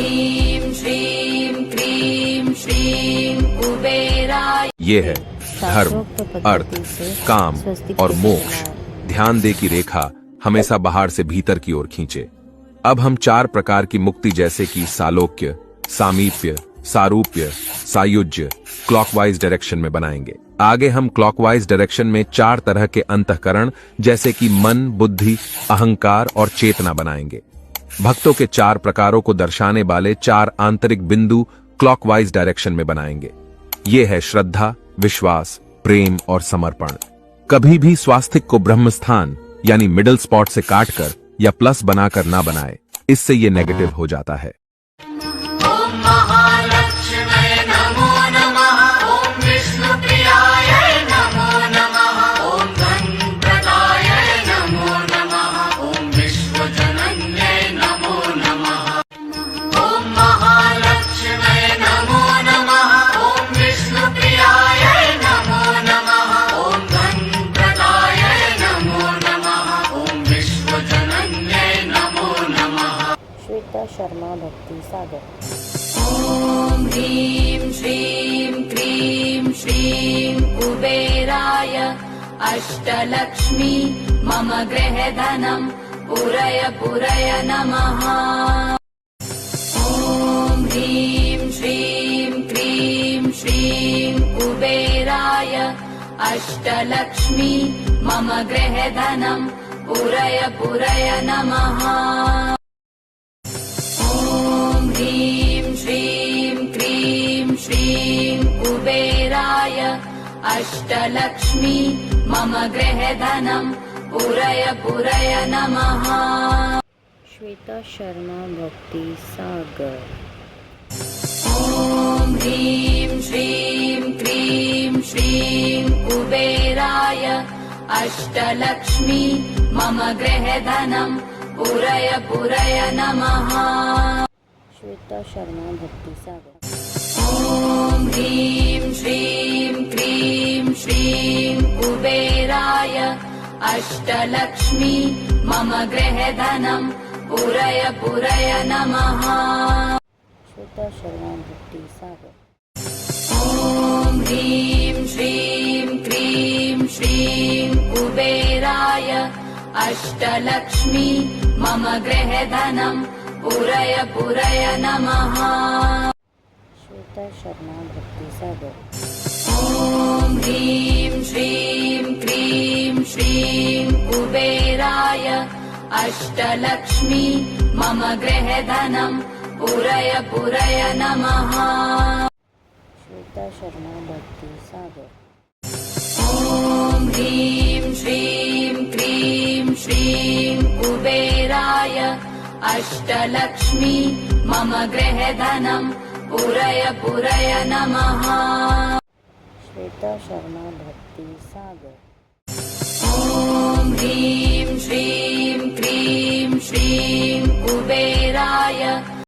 ह्रीं श्रीं क्रीं श्रीं कुबेराय। ये है धर्म, अर्थ, काम और मोक्ष। ध्यान दे कि रेखा हमेशा बाहर से भीतर की ओर खींचे। अब हम 4 प्रकार की मुक्ति जैसे कि सालोक्य, सामीप्य, सारूप्य, सायुज्य क्लॉकवाइज डायरेक्शन में बनाएंगे। आगे हम क्लॉकवाइज डायरेक्शन में 4 तरह के अंतःकरण जैसे कि मन, बुद्धि, अहंकार और चेतना बनाएंगे। भक्तों के 4 प्रकारों को दर्शाने वाले 4 आंतरिक बिंदु क्लॉकवाइज डायरेक्शन में बनाएंगे। ये है श्रद्धा, विश्वास, प्रेम और समर्पण। कभी भी स्वास्तिक को ब्रह्मस्थान यानी मिडिल स्पॉट से काटकर या प्लस बनाकर ना बनाए, इससे ये नेगेटिव हो जाता है। ओम महालक्ष्मी नमो नमः। ओम विष्णुप्रियाय नमो नमः। ओम धनप्रदाय नमो नमः। ओम विश्वजनन्यै नमो नमः। ओम महालक्ष्मी नमो नमः। ओम विष्णुप्रियाय नमो नमः। ओम धनप्रदाय नमो नमः। ओम विश्वजनन्यै नमो नमः। श्वेता शर्मा भक्ति सागर। ॐ ह्रीं श्रीं क्रीं श्रीं कुबेराय अष्टलक्ष्मी मम गृहधनं पुरय नमः। ॐ ह्रीं श्रीं क्रीं श्रीं कुबेराय अष्टलक्ष्मी मम गृहधनं पुरय नमः। ॐ ह्रीं श्रीं क्रीं श्रीं कुबेराय अष्टलक्ष्मी मम गृहधनं पुरय नमः। श्वेता शर्मा भक्ति सागर। ॐ ह्रीं श्रीं क्रीं श्रीं कुबेराय अष्टलक्ष्मी मम गृहधनं पुरय नमः। श्वेता शर्मा भक्ति सागर। ॐ ह्रीं श्रीं क्रीं श्रीं कुबेराय अष्टलक्ष्मी मम गृहधनं पुरय नमः। श्वेता शर्मा भक्ति सागर। ॐ ह्रीं श्रीं क्रीं श्रीं कुबेराय अष्टलक्ष्मी मम गृहधनं पुरय नमः। श्वेता शर्मा भक्ति सागर। ॐ ह्रीं श्रीं क्रीं श्रीं कुबेराय अष्टलक्ष्मी मम गृहधनं पुरय नमः। श्वेता शर्मा भक्ति सागर। ॐ ह्रीं श्रीं क्रीं श्रीं कुबेराय अष्टलक्ष्मी मम गृहधनं पुरय नमः। श्वेता शर्मा भक्ति सागर। ॐ ह्रीं श्रीं क्रीं श्रीं कुबेराय